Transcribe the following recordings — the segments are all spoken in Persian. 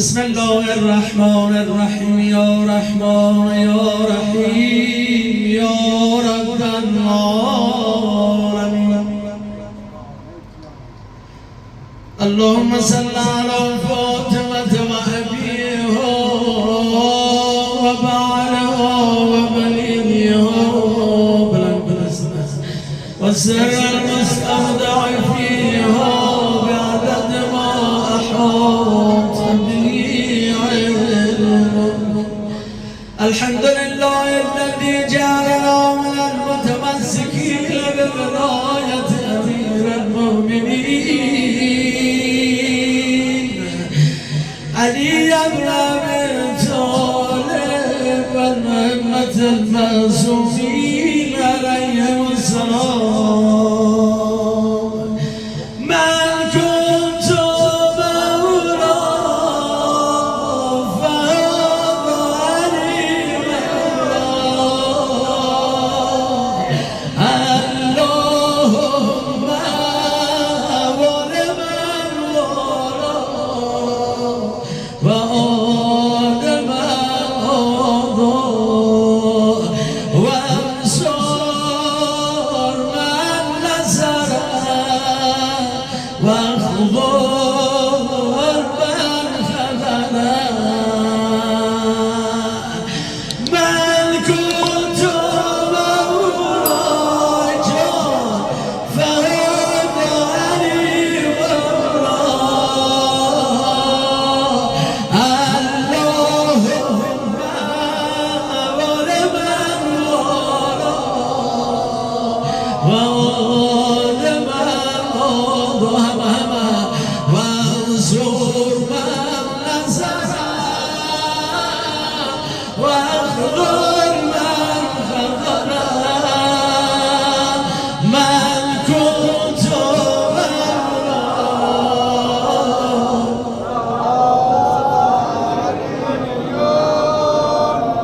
بسم الله الرحمن الرحیم یا رحمان یا رحیم یا رب العالمین. اللهم صل على فاطمة وأبيها وبعلها وبنيها والسر المستودع فيها بعدد ما أحاط به علمه. الحمد لله الذي جعلنا من المتمسكين بولاية أمير المؤمنين علي بن أبي طالب والأئمة المعصومين عليهم السلام. من كنت مولى فهذا علي مولاه. اللهم ولمن والاه وآل من آذاه وانصر من نصره واخذل من خذله. من كنت مولاي فهذا علي مولاه. اللهم ولمن والاه وآل من آذاه وانصر من نصره واخذل من خذله. من كنت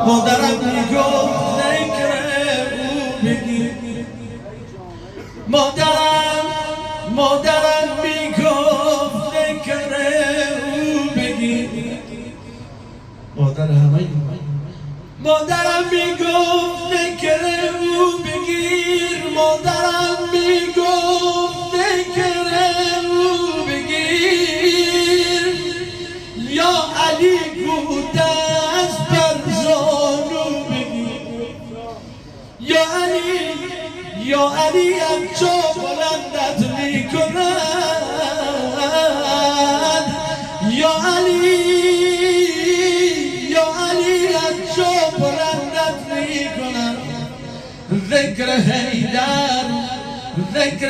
مادرم میگفت ذکر او بگیر. مادرم میگفت ذکر او بگیر. مادر همه مادرم میگفت ذکر او بگیر. مادرم میگفت ذکر او بگیر. یا علی دست بر زانو بگیر. یا علی همچو بلندت میکند. یا علی همچو بلندت میکند. ذکر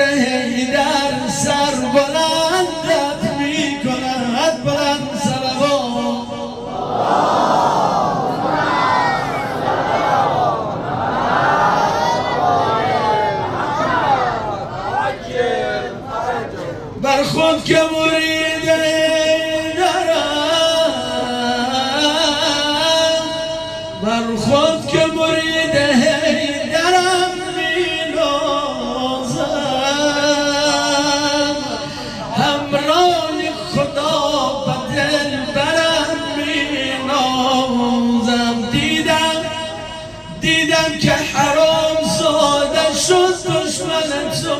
حیدر سر بلندت میکند. بلند صلوات. بر خود که مرید حیدرم، بر خود که مرید حیدرم مینازم. همراه خدا و دلبرم مینازم. دیدم که حرام زاده شد دشمن تو.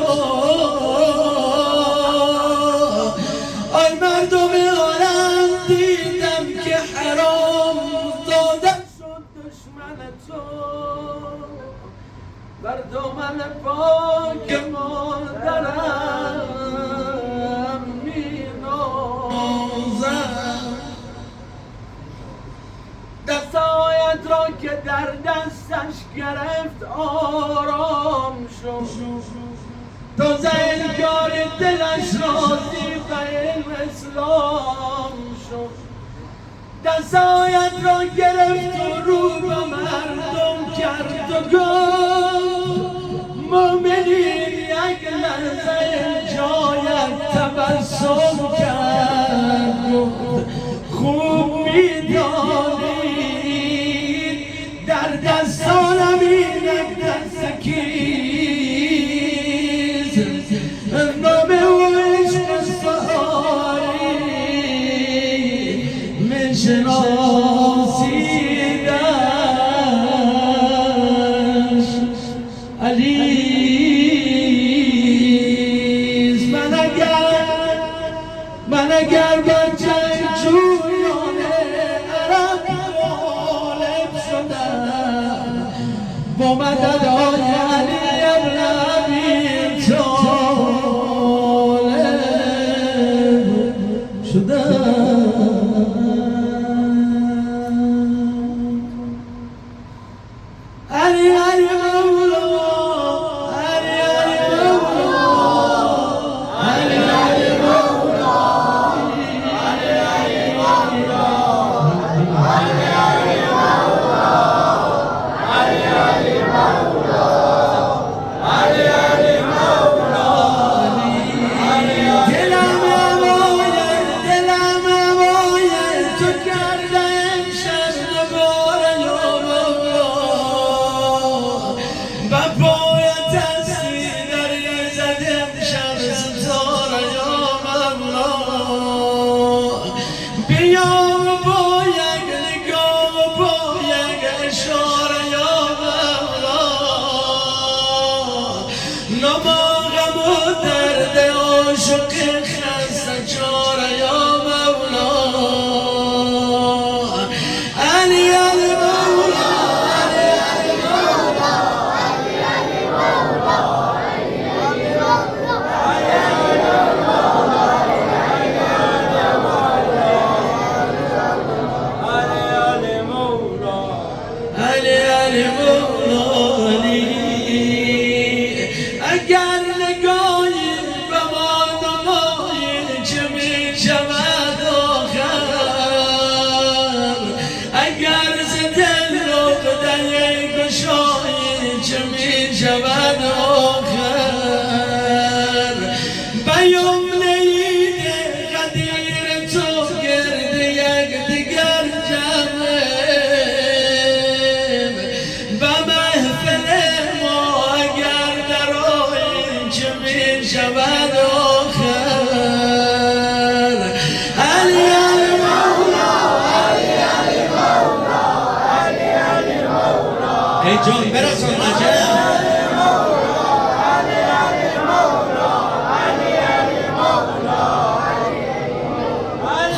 آی مردم عالم دیدم که حرام زاده شد دشمن تو. بر دامن پاک مادرم مینازم. دستایت را که در دستش گرفت آرام شد. تازه انکار دلش راضی به علم اسلام شد. دستایت را گرفت و رو به مردم کرد و گفت مومنین یک لحظه جایت تبسم کرد. خوب میدانید در دستانم اینک دست کیست. نام و عشق ساری اگر گرچه جویان عرب غالب شدن با مددهای علی ابن ابی طالب شدن علی علی مولا علی علی مولا علی علی مولا علی علی مولا علی علی مولا علی علی مولا علی علی مولا دلم مویه تو کرده امشب دوباره یا مولا و باید هستی دریه زدم شب ستاره یا مولا بیا با یک نگاه و با یک اشاره یا مولا نما غم و درد عاشق خسته چاره یا مولا علی علی مولا علی علی مولا علی علی مولا علی علی مولا علی علی مولا اگر نگاهی به ما نمایی چه می شود آخر اگر ز دل نقطه گشایی چه می شود آخر بیان عید قدیر تو گرد یک دیگر جمعه به محفل ما اگر درآیی چه می شود آخر علی علی مولا علی علی مولا علی علی مولا ای جان برسان نجم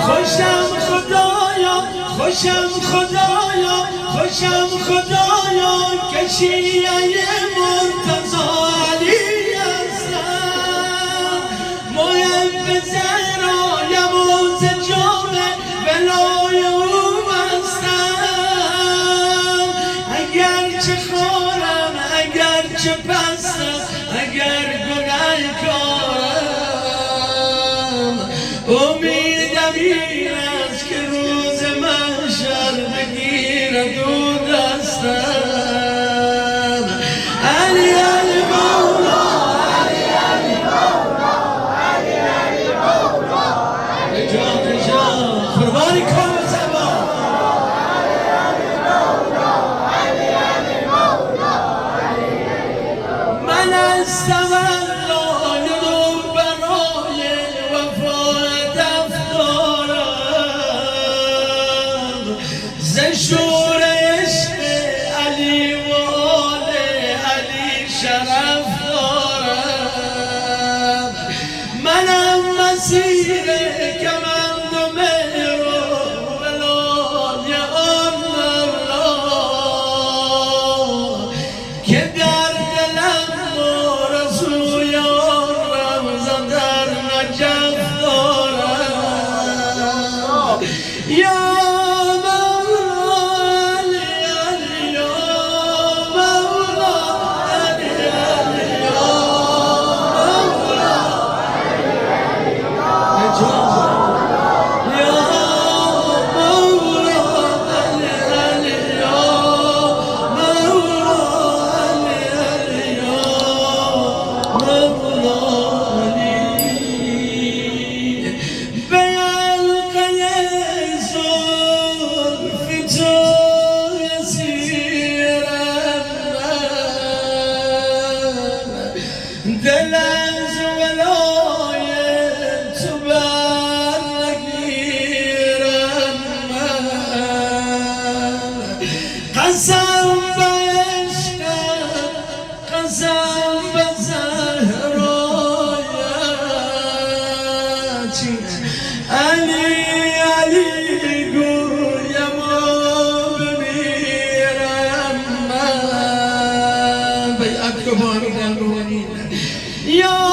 خوشم خدایا خوشم خدایا خوشم خدایا که شیعه مرتضی علی هستم محب زهرایم و ز جام ولای او هستم اگرچه خارم اگرچه پستم اگر گنه‌کارم امیدم این است که روز محشر بگیرد او دستم علی علی مولا علی علی مولا علی علی مولا جان جان قربانی کن زبان علی علی مولا علی علی مولا من هستم الله برای وفایت افطارم ز شور عشق علی و آل علی شرف دارم منم مسیر کمند و مهر و ولای آن مولا که در دلم آرزوی آن رمضان در نجف دارم یا دل از ولای تو برنگیرم من قسم به عشقم قسم به زهرایت علی علی گویم و بمیرم من بیعت کو با امیرم روحانی یا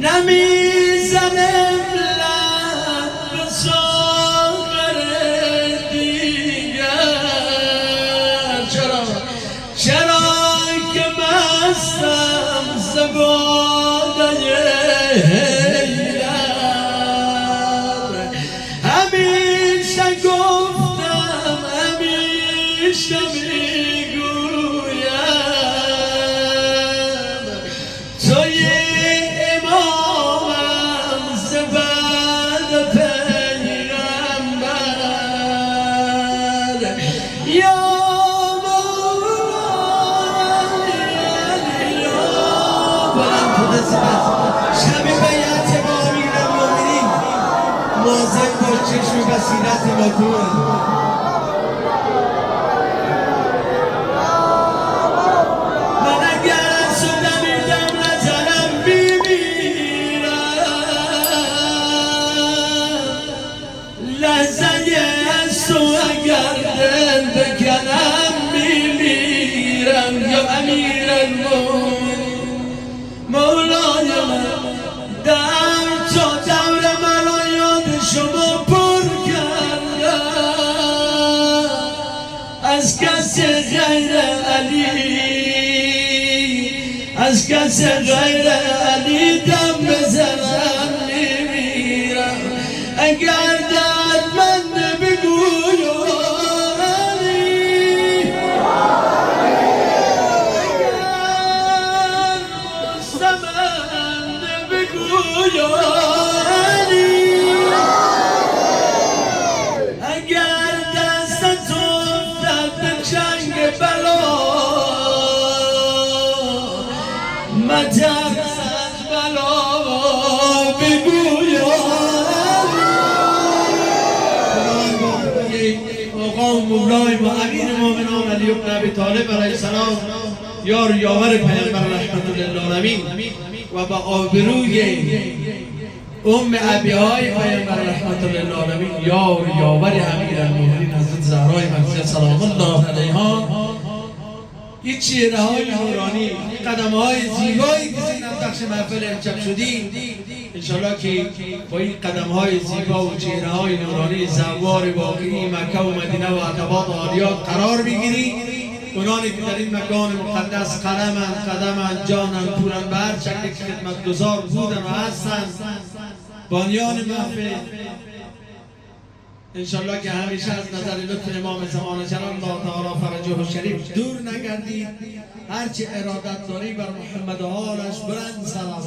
نمیزنم لب به ساغر دیگر چرا که مستم ز باده حیدر همیشه گفتم همیشه میگویم توی شب بیعت با امیرالمومنین مواظب باش چشم بصیرت با توه من اگر از تو دمیدم نظرم میمیرم لحظه از تو اگر دل بکنم میمیرم یا امیرالمومنین مولای من در تا دور مرا یاد شما پر کردم از کس غیر علی از کس غیر علی دم بزنم میمیرم اگر دردمند بگویم اگر دست افتد به چنگ بلا مترس از بلا بگویم آقا و مولای ما امیر مومنان علی بن ابی طالب علیه السلام یار یاور پیامبر رحمت للعالمین و با آبروی ام ابیهای پیامبر رحمت للعالمین یار یاور امیرالمومنین حضرت زهرای مرضیه سلام الله علیها این چهره های نورانی قدم های زیبایی که زینت بخش محفل امشب شدیم انشالله که با این قدم های زیبا و چهره های نورانی زوار واقعی مکه و مدینه و عتبات و عالیات قرار بگیریم اونانی که در این مکان مقدس قدمن جانن پورن به هر شکل خدمتگزار بودن و هستن بانیان محفل انشالله که همیشه از نظر لطف امام زمان جلال الله تعالی فرجه شریف دور نگردید هرچی ارادت داری بر محمد و آلش بلند صلوات